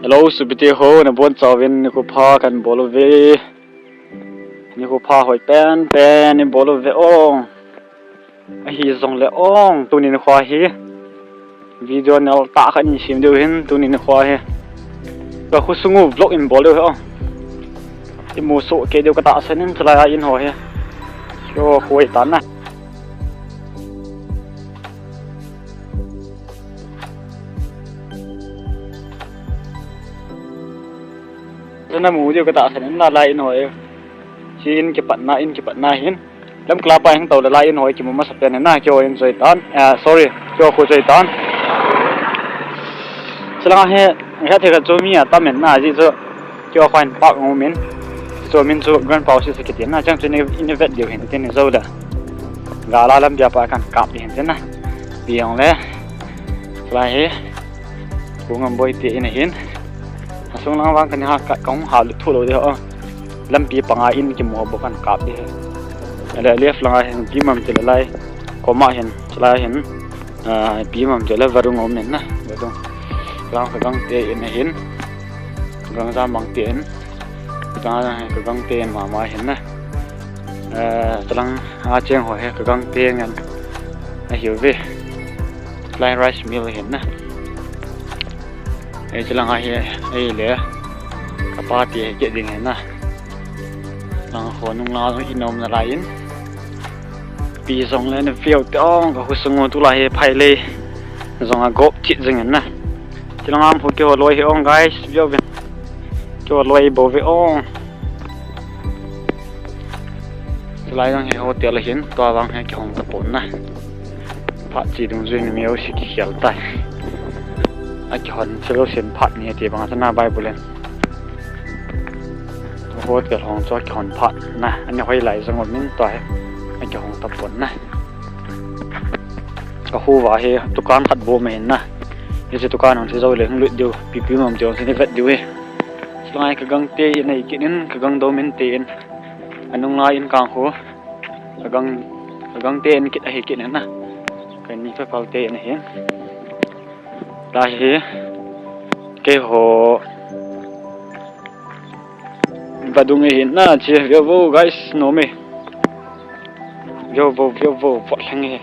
Hello, subiti ho na bon chawin ni ko pha kan bolo ve ni ko pha hoi pen ni bolo ve ong a hi zong le ong tu ni khwa hi video nal ta khan ni sim deu hin tu ni khwa hi ka khu sungu vlog in bolo ho i mo so ke deu ka ta sanin chala in ho hi yo khoi tan na na mu deu ka ta sanin la lai in ho hi in ke patna hin lam kla pa hang tàu la lai in hoi ki mu ma sapen na kyo in zoi tan sorry kyo khu zoi tan sala he ha the ka zomi a ta men na ji zo kyo khwain pak ngo min zo min zo gran pau si sekit na chang chune in vet dio hin ten zo da ga la lam ja pa kan kap hin ten na biang le sala he ku ngam boi ti in hin asung lang wang kan ha ka kong ha lu thu lo de ho lam pi panga in ki mo bo kan kap de ele lef langa hen pi mam te lai koma hen chla hen pi mam te la varung om nen na do lang ka gang te in hen gang za mang te en ta ka gang te ma hen na tlang a cheng ho he ka gang te ngan a hiu ve fly rice meal hen na e chlang a he e le ka pa ti ke ding hen na lang ho nung la inom na lain pi zong le na fiao tong ka hu sungu tu la he phai le zong a gop chi jing na chilang am ho ke ho loi he ong guys yo ben cho loi bo ve ong lai lang he hotel hin to wang he ke hong ta pon na pha chi dung zui ni meo si ki khial tai a ki hon chelo sen phat ni ti bang sana bibleโคตรกระทงจอดขอนผัดนะอันนี้ค่อยไหลสงบนิ่งต่อยไอ้กระทงตะปนนะก็คู่ว่าเฮตุการขัดโบเมนนะยี่สิตุการของที่เราเลยลุดเดียวปีมันเดียวสิ่งที่เวทเดียวสลายกระกังเตยในกินกระกังโดเมนเตยอันนุ่งลายอินกลางหัวกระกังเตยกินอะไรกินนะกันนี้เพื่อเผาเตยนะเห็นได้เฮเกี่ยว và đúng hiện na chỉ video vô guys nó mày video vô vọt sang nghe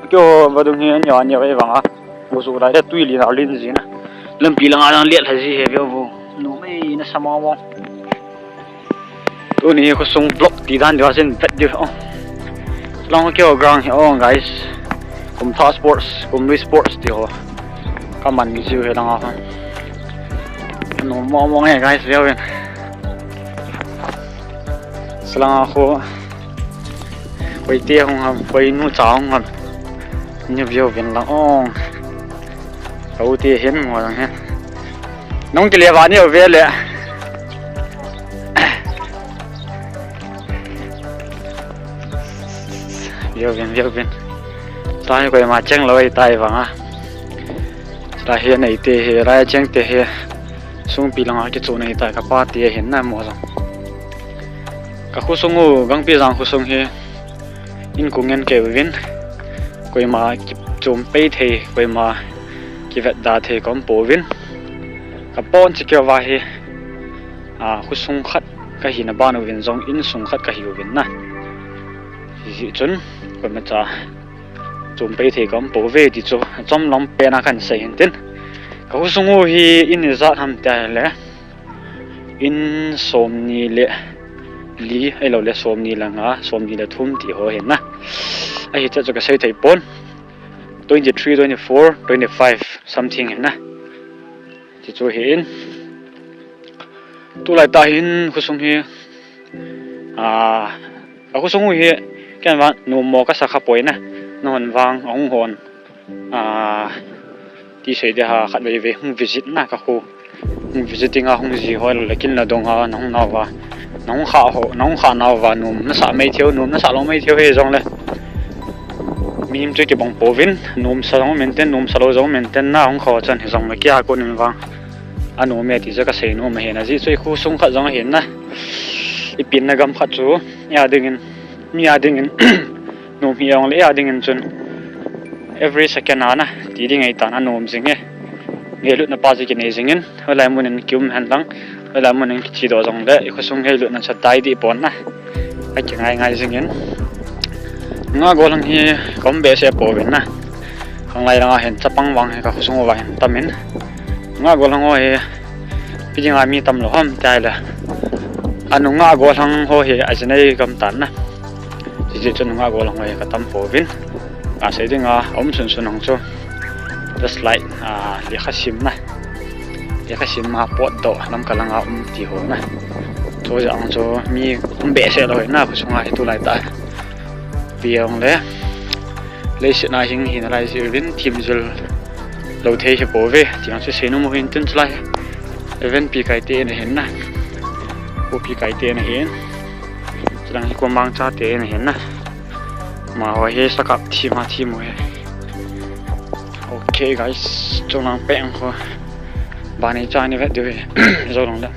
kêu và đúng hiện nhỏ nhiều vậy vàng à một số đại tuy liền nào lên gì nè lâm pì là đang liệt hay gì video vô nó mày nó sao mau tôi này có sung vlog tí đan điều xin vẹt điều không long kêu gang hiểu guys cùng thao sports cùng Wii sports điều các bạn như thế đang không nó mau nghe guys video slang ako quay tia không hầm quay nu cháo không hầm như video viên là ong đầu tia hiến ngồi rằng hết nông cái liệp nhiều về lệ video viên sai quay mà chăng lôi tay vàng à ta hiến này tia ra chăng tia sung pi lang cái chỗ này tại các ba tia hiến nam mùa rồi các khu sông ngô gang pi giang khu sông he in cùng nhân kêu viên quay mà chôm pay thề quay mà cái vật đa thề có bổ viên các bọn chỉ kêu vào he khu sông khát cái gì là bao nhiêu viên dòng in sông khát cái hiểu viên na dị chuẩn quay mà cha chôm pay thề có bổ về thì cho trong lòng pe na khăn xây hiện tin các khu sông ngô he in ra tham tài lẽ in sôm ni lệ lý ai lâu lẽ xóm ni là ngã xóm ni là thum thì ho hiện na ai chắc cho cái xây thầy pon 23 24 25 something hiện na thì cho hiện tu lại ta hiện khu sông hi khu sông hi cái bạn nô mò cái sắc bồi na non vàng ong hòn thì xây để ha khát về hung visit na các khu hung visiting hung gì hỏi là kinh là đông ha nông nào và nông khá nào và nôm nó xả mấy thiếu nôm nó xả lâu mấy thiếu hay rong lên mình chơi cái bóng bầu vin nôm xả lâu maintain nôm xả lâu giống maintain na không khó chân thì rong mấy kia cô nên vang nôm mẹ thì rất là sấy nôm mà hiện là gì chơi khu sông khát rong hiện na ít pin là gam khát chú nhà đừng nôm hiong lấy nhà đừng chân every second na tí đi ngày tan nôm gì nghe nghe lúc nó bao giờ cái này dính hơi lại muốn kiếm hàng đắng hơi lại muốn chỉ đồ dòng đấy có sung nghe lúc nó sạch tay đi bón nè cái chuyện ngay dính ngã gọi thằng hi có bé xe bò bên nè thằng này là hiện chấp băng vàng hay có sung vàng tâm mình ngã gọi thằng hồi bây giờ ai mi tâm lo hôm trái là anh ngã gọi thằng hồi ai trên đây cầm tán nè chỉ cho ngã gọi thằng hồi cái tâm phổ biến sẽ đi ngã ống xuân xuân hàng số just like liệt khắc sim này liệt khắc sim mà bọt độ nằm cả lăng ống thì hồ này thôi rằng cho mi không bể xe rồi na phải xong ai tu lại tại vì ông đấy lấy sự này hình lại sự viên team rồi đầu thế thì bố về thì ông sẽ xem nó một hình tin lại event pi cái tiền này hiện nè cô pi cái tiền này hiện chỉ là cô mang cha tiền này hiện nè mà hồi hết sắc gặp team rồi ok guys trong lòng bẹn thôi bà này cha này vậy được rồi lòng đó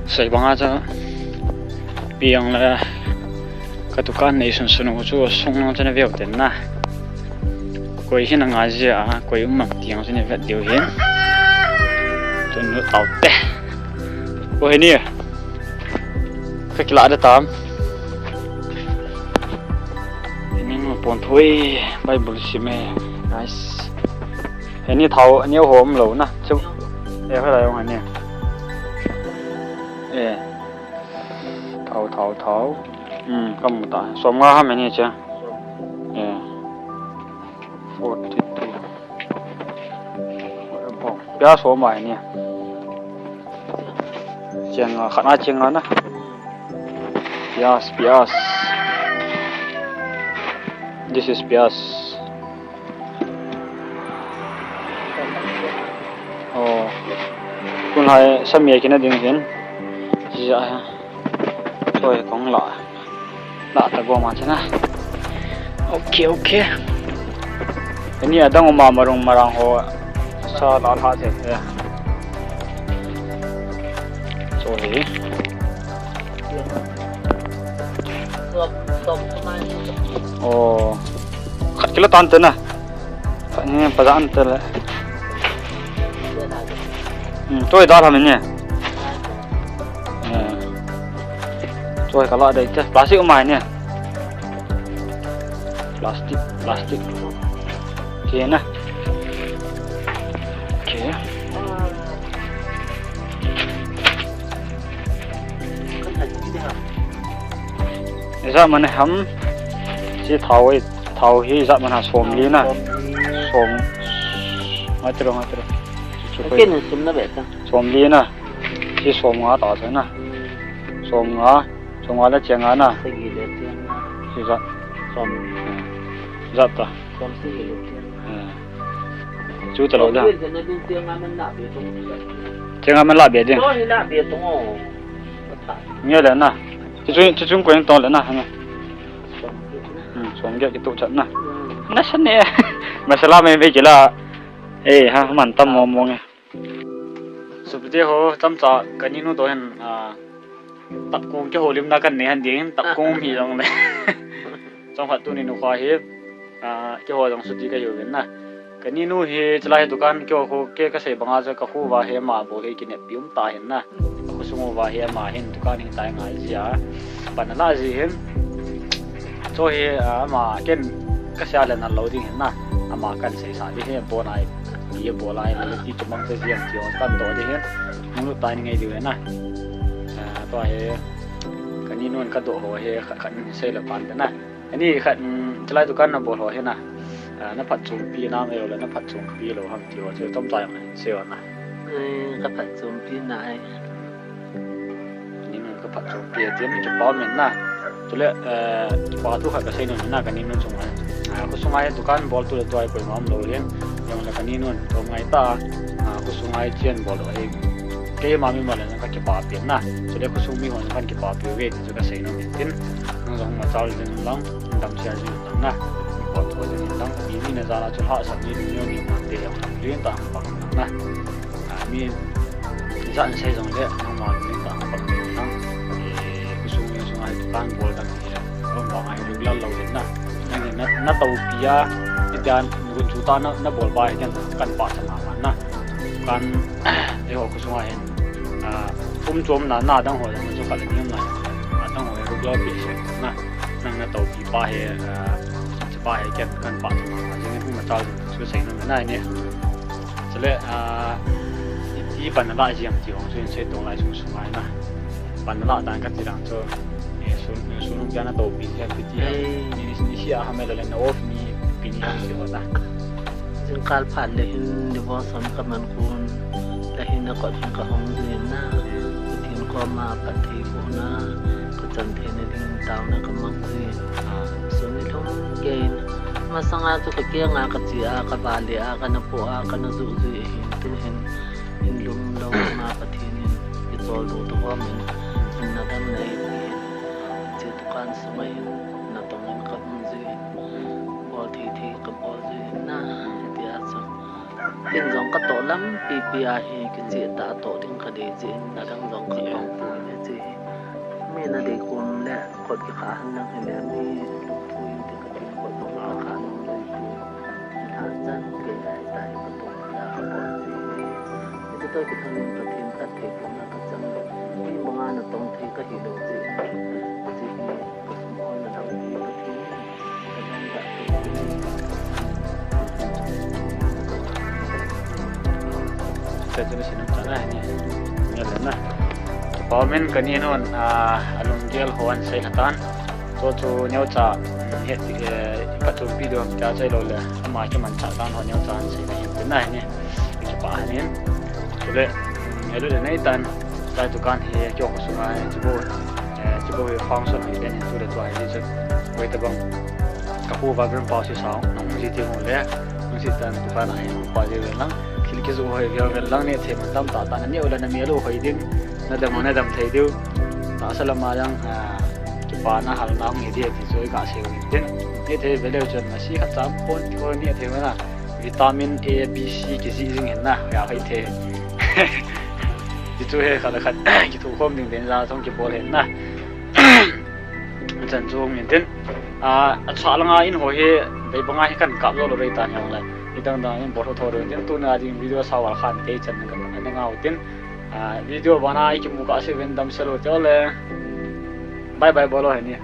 xây bằng aja biang là cái tụ can này xuân xuân của sung nó trên việc tiền na quay hiện là ngay gì quay mặc tiếng trên việc điều hiến cho nó tàu té quay nè phải lạ được tám nên mà buồn thôi bay bự xí mẹ guys hiện như thầu nhiều hôm lâu nè chứ em phải làm cái này thấu có một tại số ngã hả mình chưa 42 bia số mày nè chừng khả năng chừng đó bias this is bias con lại xem mấy cái này tiếng hiến gì vậy thôi con lạ ta qua mà thế này ok cái này đang mà rong hồ sao lạ thế sorry khát cái là tan tên à anh bây giờ ăn tên lại tôi đã làm mình nhỉ rồi các loại đây chứ plastic mài nè plastic kia nè kia ra mình hắm chỉ thầu hi ra mình xôm lý nè xôm ngay từ cái này xôm nó bể xôm lý nè chỉ xôm ngã tỏ thế nè xôm ngã là chèn ngã nè chỉ ra xôm rất ta chú tự lo ra chèn ngã mình làm biệt đi nghe lên nè chỉ chúng quen to lên nè xôm cái tụ trận nè nó sẵn nè mà sao làm em về chỉ là ha mình tâm mồm nghe sụp đi hồ tâm trọ cái như nó tôi hình tập cung cái hồ liêm đa cần này hành điển tập cung thì giống này trong phật tu này nó khoa hết cái hồ trong suốt cái hồ bên này cái như nó thì chỉ là tụ can cái hồ cái sợi bằng áo cái hồ và he mà bộ he cái này biếm tai hình na hồ sung và he mà hình tụ can hình tai ngay gì bạn là gì hình cho he mà cái xe lên là lâu đi hình na mà cần xây sản đi he bộ này đi bộ lại là đi chụp bằng cái gì chiều cần tổ đi hết nó tai ngay điều nàyตัวเฮกันนี่นู่นขัดตัวหัวเฮขันเซลปันแต่นะอันนี้ขันจะไล่ตัวกันนะบอลหัวเฮนะนับผัดจุ่มปีน้ำเอวแล้วนับผัดจุ่มปีเราทำที่ว่าจะต้มใจมันเซลนะก็ผัดจุ่มปีไหนนี่นู่นก็ผัดจุ่มปีเตรียมจะป้อนเหม็นนะตัวเล่ปลาทุกขัดก็เซนู่นนะกันนี่นู่นส่งมาก็ส่งมาตัวกันบอลตัวตัวไอ้ปุ๋ยมันเราเลี้ยงยังแล้วกันนี่นู่นตัวไงตาก็ส่งมาเจียนบอลไอ้cái mà mình nói là cái bắp biển na, cho nên có số mình nói cái bắp biển về thì cái xây nó tin, nó giống mà trao lên lăng, đâm xe lên lăng na, bọt thôi lên lăng, mình này ra là cho họ sản xuất nhiều nhiều mặt tiền, liên tạng bằng na, mình dặn xây dựng đấy, nhưng mà liên tạng bằng lăng, cái số mình số này tan bol đằng kia, không bằng ai được lâu lâu đến na, nên nó tàu kia, cái tiền người chúng ta nó bol bài cái căn bản là kan e ho ku sunga hen chom na dang ho dang chu kal ni na dang ho ru glo pi se na nang na to pi pa he pa he ken kan pa ma jing tu ma chal su sei na na ni chale一般的那些地方，所以才东来从苏来那，般的那单个地方就，苏龙江那都比较比较，你些他们的人那我你比你还喜欢呐。จึงการผ่านเลยหินเดี๋ยวสอนกับมันคุณแต่หินนักก่อนกับห้องเรียนนะทีมก็มาปฏิบัตินะก็จันเทนในดินดาวนะก็มังคุยส่วนในท้องเกณฑ์มาสังอาตุกเกียงอากัจจีอากับบาลีอากันนโปอากันนดูดูหินตุหินหินลุมเรามาปฏินินกิจวัตรตัวมันหินนัดในจิตการสมัยนัดตรงนั้นกับมันจีบอทีทีกับบอจีนะtin giống các tổ lắm PPA thì cái gì ta tổ đến cái đề gì là đang giống cái công phu cái gì mình là để cùng lẽ còn cái khả năng hay là mi công phu thì cái gì còn không là khả năngเลยlà dân cái đại đại cái tổ là cái bộ gì thì tôi cái thằng cái thiên các thầy cũng là cái dân nhưng mà anh là tổng thầy cái hiểu được gì cái số môn là đồng ý cái thiên cái đang gặpแต่จะไม่ใช่น้ำตาลนี่เนี่ยเลยนะพอมันกันนี่นู่นลุงเกลหัวใส่ขันตันจู่ๆเนี่ยจะเหตุปัจจุบันวิดีโอจะใช้เราเลยมาที่มันจัดการหัวเนี่ยจะใส่ในอย่างเป็นได้เนี่ยจะป่าเนี่ยจุดเลยเนี่ยรู้เลยในตันใจตุกันเฮียจงสุนัยจะบูฟังส่วนนี้เนี่ยจุดเลยตัวนี้จะไว้ตะบังกับผู้ว่าเป็นป่าสีสาวน้องสิที่หัวเลยน้องสิตันตุกันไหนป่าเยอะลังคิดว่าเฮียเป็นลังเนี่ยเทมันตั้มตาตาเนี่ยอุลันมีลูกหอยดิ้งนั่นดำไทยดิวตาสลามายังจุปานะหันน้ำเดียที่ช่วยกาเซลล์ดิ้งเนี่ยเทเวลจนมาซีขัด3คนเนี่ยเทมันนะวิตามิน A B C กี่ซีจึงเห็นนะอยากให้เทที่ช่วยให้ขัดกี่ถูกข้อมดึงเดินราต้องกี่โบเห็นนะจันทร์ช่วงนี้ดิ้งชาลังอินหัวเฮไปบังไงกันกับเราเลยตาอย่างไรดังๆนี่บททอร์ดิ้งตัวน่าจะวิดีโอสาวขันเตจันกันอันนี้เงาดิ้งวิดีโอบานาอีกมุกอาศัยเป็นดำเสลอเจ้าเลยบายบายบอลเลยเนี่ย